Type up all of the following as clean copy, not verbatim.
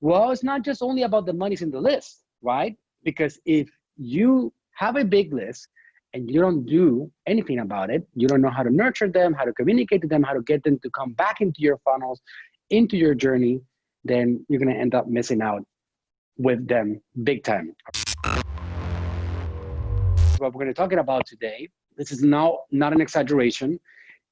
Well, it's not just only about the monies in the list, right? Because if you have a big list and you don't do anything about it, you don't know how to nurture them, how to communicate to them, how to get them to come back into your funnels, into your journey, then you're going to end up missing out with them big time. What we're going to talk about today, this is now not an exaggeration.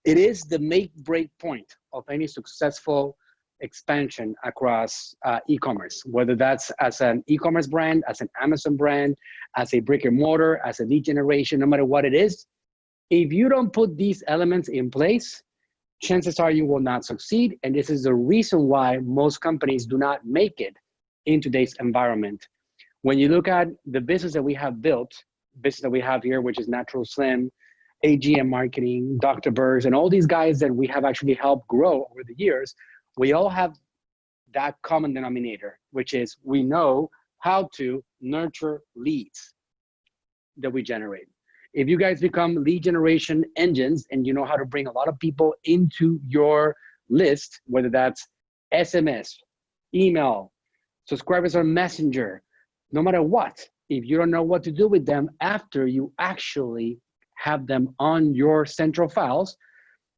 It is the make break point of any successful expansion across e-commerce, whether that's as an e-commerce brand, as an Amazon brand, as a brick and mortar, as a lead generation, no matter what it is. If you don't put these elements in place, chances are you will not succeed. And this is the reason why most companies do not make it in today's environment. When you look at the business that we have built, business that we have here, which is Natural Slim, AGM Marketing, Dr. Burrs, and all these guys that we have actually helped grow over the years, we all have that common denominator, which is we know how to nurture leads that we generate. If you guys become lead generation engines and you know how to bring a lot of people into your list, whether that's SMS, email, subscribers on Messenger, no matter what, if you don't know what to do with them after you actually have them on your central files,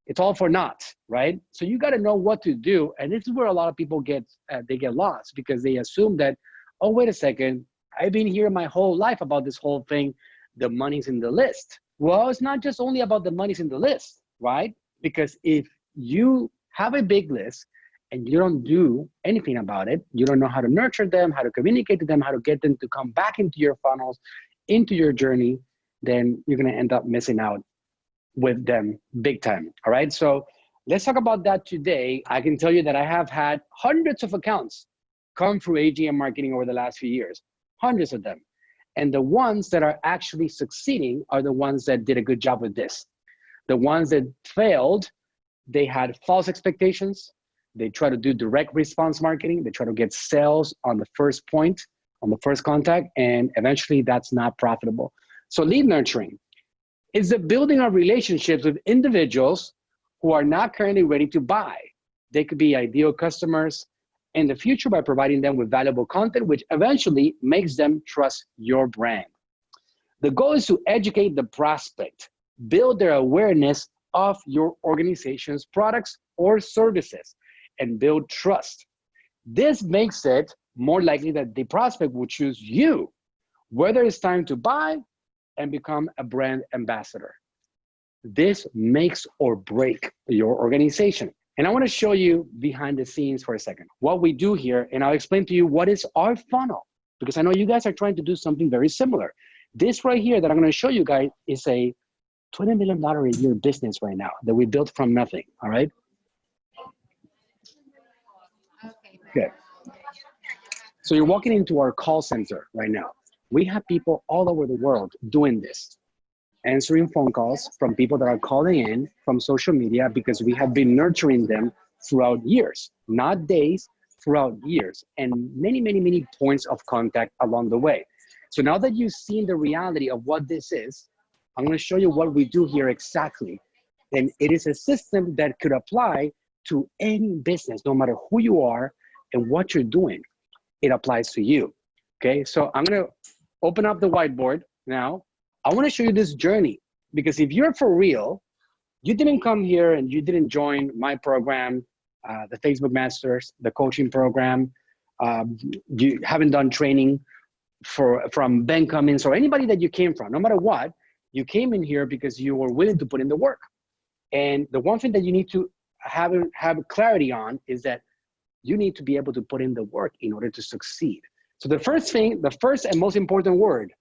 it's all for naught, right? So you got to know what to do. And this is where a lot of people get lost, because they assume that, oh, wait a second, I've been hearing my whole life about this whole thing, the money's in the list. Well, it's not just only about the money's in the list, right? Because if you have a big list and you don't do anything about it, you don't know how to nurture them, how to communicate to them, how to get them to come back into your funnels, into your journey, then you're going to end up missing out with them big time. All right. So let's talk about that today. I can tell you that I have had hundreds of accounts come through AGM Marketing over the last few years, hundreds of them. And the ones that are actually succeeding are the ones that did a good job with this. The ones that failed, they had false expectations. They try to do direct response marketing. They try to get sales on the first point, on the first contact, and eventually that's not profitable. So lead nurturing is the building of relationships with individuals who are not currently ready to buy. They could be ideal customers in the future by providing them with valuable content, which eventually makes them trust your brand. The goal is to educate the prospect, build their awareness of your organization's products or services, and build trust. This makes it more likely that the prospect will choose you, whether it's time to buy and become a brand ambassador. This makes or break your organization. And I want to show you behind the scenes for a second, what we do here, and I'll explain to you what is our funnel, because I know you guys are trying to do something very similar. This right here that I'm going to show you guys is a $20 million a year business right now that we built from nothing, all right? Okay. So you're walking into our call center right now. We have people all over the world doing this, answering phone calls from people that are calling in from social media, because we have been nurturing them throughout years, not days, throughout years, and many, many, many points of contact along the way. So now that you've seen the reality of what this is, I'm going to show you what we do here exactly. And it is a system that could apply to any business, no matter who you are and what you're doing. It applies to you. Okay, so I'm going to open up the whiteboard now. I want to show you this journey, because if you're for real, you didn't come here and you didn't join my program, the Facebook Masters, the coaching program, you haven't done training from Ben Cummins or anybody that you came from, no matter what, you came in here because you were willing to put in the work. And the one thing that you need to have clarity on is that you need to be able to put in the work in order to succeed. So the first thing, the first and most important word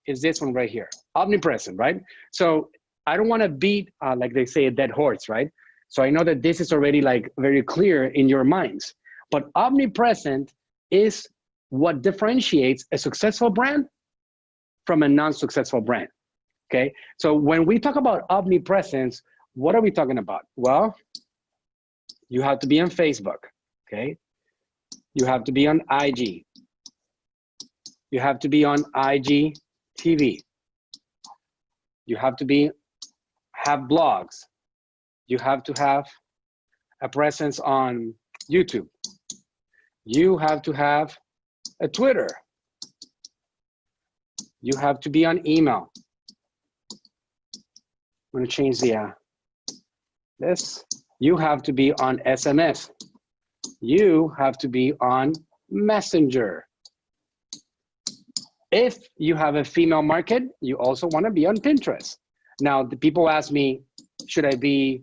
is this one right here, omnipresent, right? So I don't want to beat, like they say, a dead horse, right? So I know that this is already like very clear in your minds, but omnipresent is what differentiates a successful brand from a non-successful brand, okay? So when we talk about omnipresence, what are we talking about? Well, you have to be on Facebook, okay? You have to be on IG. You have to be on IGTV. You have to have blogs. You have to have a presence on YouTube. You have to have a Twitter. You have to be on email. I'm gonna change the this. You have to be on SMS. You have to be on Messenger. If you have a female market, you also want to be on Pinterest. Now, the people ask me, should I be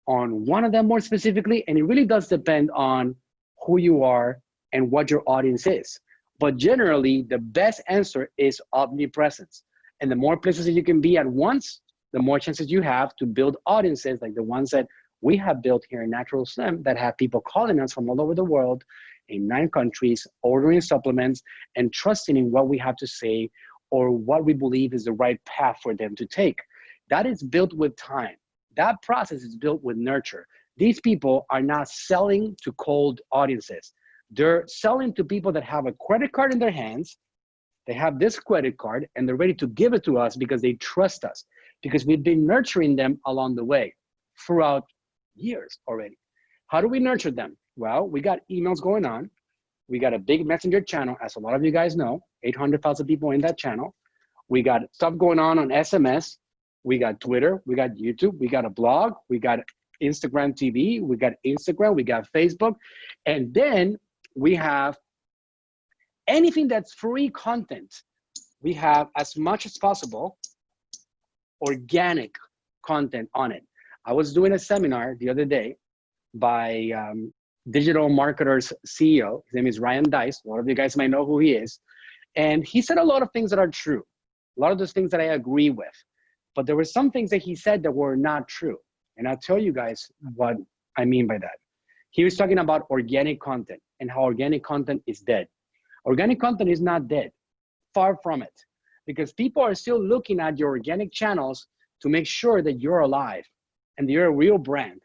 on one of them more specifically? And it really does depend on who you are and what your audience is. But generally, the best answer is omnipresence. And the more places that you can be at once, the more chances you have to build audiences like the ones that we have built here in Natural Slim that have people calling us from all over the world in 9 countries, ordering supplements and trusting in what we have to say or what we believe is the right path for them to take. That is built with time. That process is built with nurture. These people are not selling to cold audiences. They're selling to people that have a credit card in their hands. They have this credit card and they're ready to give it to us because they trust us, because we've been nurturing them along the way throughout years already. How do we nurture them? Well, we got emails going on. We got a big messenger channel, as a lot of you guys know, 800,000 people in that channel. We got stuff going on SMS. We got Twitter, we got YouTube, we got a blog, we got Instagram TV, we got Instagram, we got Facebook. And then we have anything that's free content. We have, as much as possible, organic content on it. I was doing a seminar the other day by Digital Marketers CEO. His name is Ryan Deiss. A lot of you guys might know who he is. And he said a lot of things that are true. A lot of those things that I agree with. But there were some things that he said that were not true. And I'll tell you guys what I mean by that. He was talking about organic content and how organic content is dead. Organic content is not dead, far from it. Because people are still looking at your organic channels to make sure that you're alive and that you're a real brand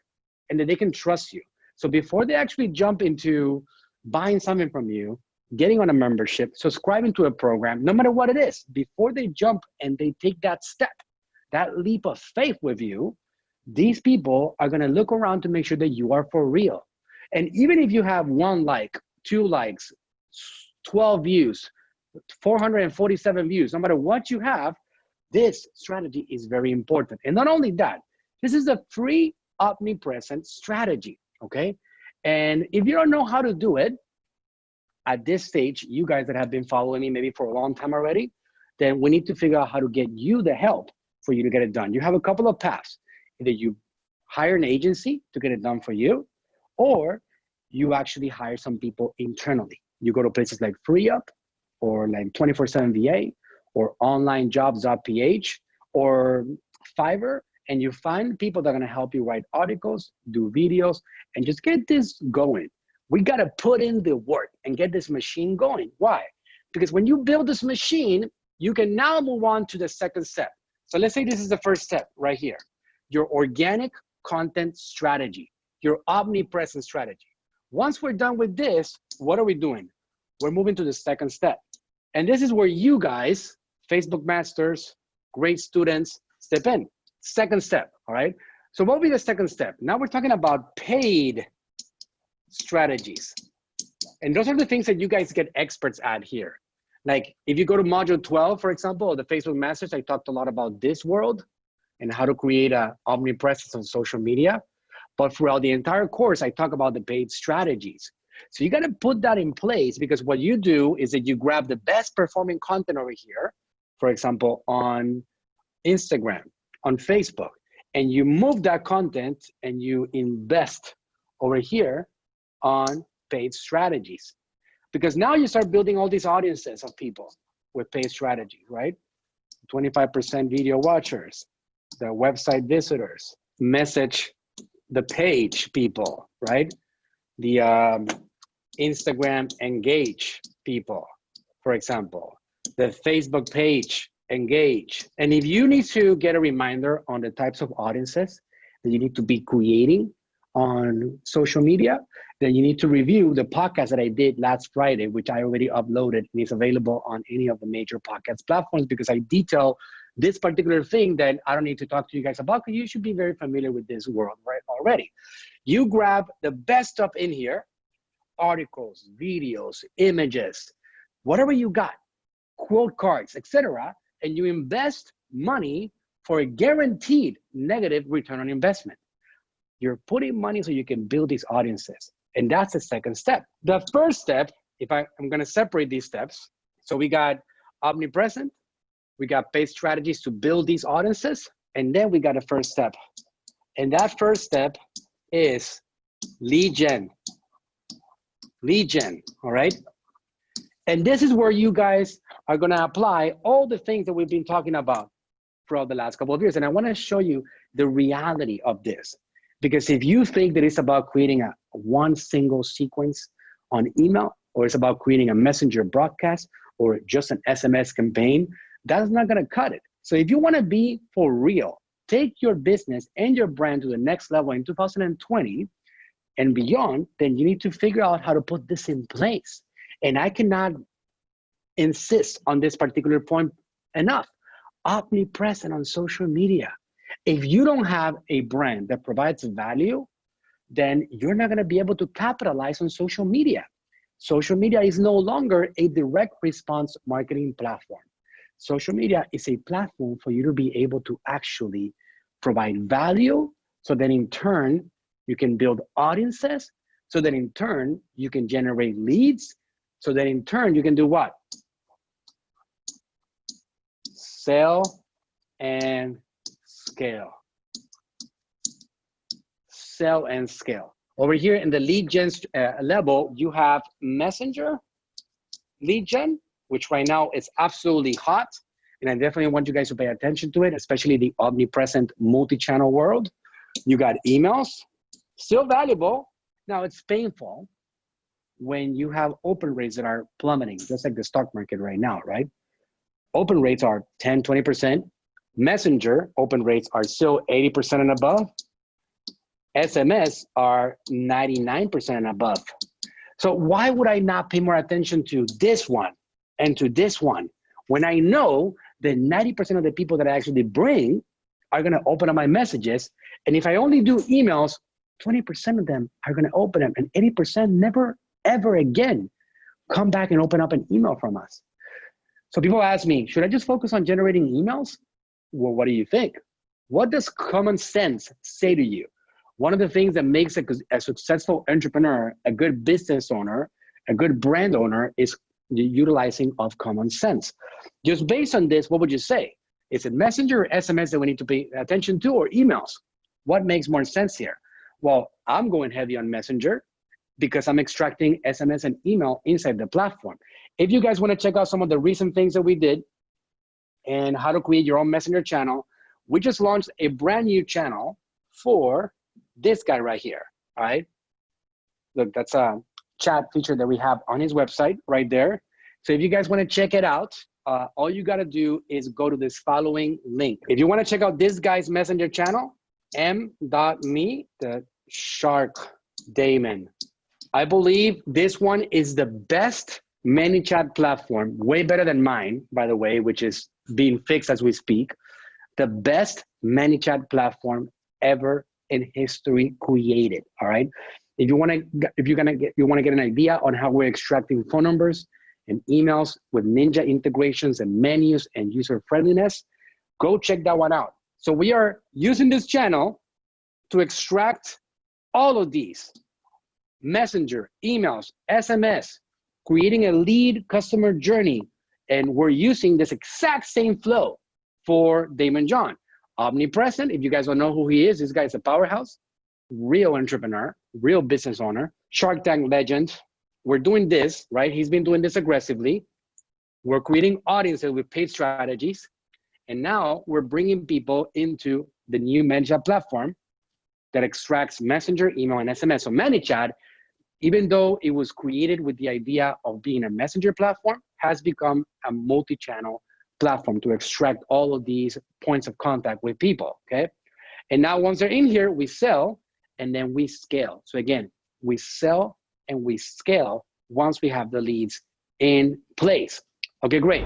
and that they can trust you. So before they actually jump into buying something from you, getting on a membership, subscribing to a program, no matter what it is, before they jump and they take that step, that leap of faith with you, these people are gonna look around to make sure that you are for real. And even if you have 1 like, 2 likes, 12 views, 447 views, no matter what you have, this strategy is very important. And not only that, this is a free omnipresent strategy, okay? And if you don't know how to do it, at this stage, you guys that have been following me maybe for a long time already, then we need to figure out how to get you the help for you to get it done. You have a couple of paths. Either you hire an agency to get it done for you, or you actually hire some people internally. You go to places like FreeUp or like 24/7 VA or onlinejobs.ph or Fiverr, and you find people that are gonna help you write articles, do videos, and just get this going. We gotta put in the work and get this machine going. Why? Because when you build this machine, you can now move on to the second step. So let's say this is the first step right here. Your organic content strategy, your omnipresent strategy. Once we're done with this, what are we doing? We're moving to the second step. And this is where you guys, Facebook masters, great students, step in. Second step, all right? So what will be the second step? Now we're talking about paid strategies. And those are the things that you guys get experts at here. Like if you go to module 12, for example, of the Facebook Masters, I talked a lot about this world and how to create an omnipresence on social media. But throughout the entire course, I talk about the paid strategies. So you gotta put that in place, because what you do is that you grab the best performing content over here, for example, on Instagram, on Facebook, and you move that content and you invest over here on paid strategies. Because now you start building all these audiences of people with paid strategy, right? 25% video watchers, the website visitors, message the page people, right? The Instagram engage people, for example, the Facebook page engage. And if you need to get a reminder on the types of audiences that you need to be creating on social media, then you need to review the podcast that I did last Friday, which I already uploaded and is available on any of the major podcast platforms, because I detail this particular thing that I don't need to talk to you guys about, because you should be very familiar with this world right already. You grab the best stuff in here, articles, videos, images, whatever you got, quote cards, etc., and you invest money for a guaranteed negative return on investment. You're putting money so you can build these audiences. And that's the second step. The first step, if I'm going to separate these steps. So we got omnipresent, we got paid strategies to build these audiences, and then we got a first step. And that first step is lead gen. Lead gen, all right? And this is where you guys are going to apply all the things that we've been talking about throughout the last couple of years. And I want to show you the reality of this. Because if you think that it's about creating one single sequence on email, or it's about creating a messenger broadcast, or just an SMS campaign, that's not going to cut it. So if you want to be for real, take your business and your brand to the next level in 2020 and beyond, then you need to figure out how to put this in place. And I cannot insist on this particular point enough. Omnipresent on social media. If you don't have a brand that provides value, then you're not going to be able to capitalize on social media. Social media is no longer a direct response marketing platform. Social media is a platform for you to be able to actually provide value, so that in turn, you can build audiences, so that in turn, you can generate leads, so that in turn, you can do what? Sell and scale. Sell and scale. Over here in the lead gen level, you have Messenger lead gen, which right now is absolutely hot. And I definitely want you guys to pay attention to it, especially the omnipresent multi-channel world. You got emails, still valuable. Now it's painful when you have open rates that are plummeting, just like the stock market right now, right? Open rates are 10, 20%. Messenger open rates are still 80% and above. SMS are 99% and above. So why would I not pay more attention to this one and to this one when I know that 90% of the people that I actually bring are going to open up my messages? And if I only do emails, 20% of them are going to open them, and 80% never, ever again come back and open up an email from us. So people ask me, should I just focus on generating emails? Well, what do you think? What does common sense say to you? One of the things that makes a successful entrepreneur, a good business owner, a good brand owner is the utilizing of common sense. Just based on this, what would you say? Is it Messenger or SMS that we need to pay attention to, or emails? What makes more sense here? Well, I'm going heavy on Messenger because I'm extracting SMS and email inside the platform. If you guys want to check out some of the recent things that we did and how to create your own Messenger channel, we just launched a brand new channel for this guy right here, all right? Look, that's a chat feature that we have on his website right there. So if you guys want to check it out, all you got to do is go to this following link. If you want to check out this guy's Messenger channel, m.me, the Shark Damon. I believe this one is the best ManyChat platform, way better than mine, by the way, which is being fixed as we speak. The best ManyChat platform ever in history created. All right. If you want to get an idea on how we're extracting phone numbers and emails with Ninja integrations and menus and user friendliness, go check that one out. So we are using this channel to extract all of these: Messenger, emails, SMS, creating a lead customer journey. And we're using this exact same flow for Daymond John. Omnipresent, if you guys don't know who he is, this guy is a powerhouse, real entrepreneur, real business owner, Shark Tank legend. We're doing this, right? He's been doing this aggressively. We're creating audiences with paid strategies. And now we're bringing people into the new ManyChat platform that extracts Messenger, email, and SMS. So ManyChat, even though it was created with the idea of being a messenger platform, has become a multi-channel platform to extract all of these points of contact with people, okay? And now once they're in here, we sell and then we scale. So again, we sell and we scale once we have the leads in place. Okay, great.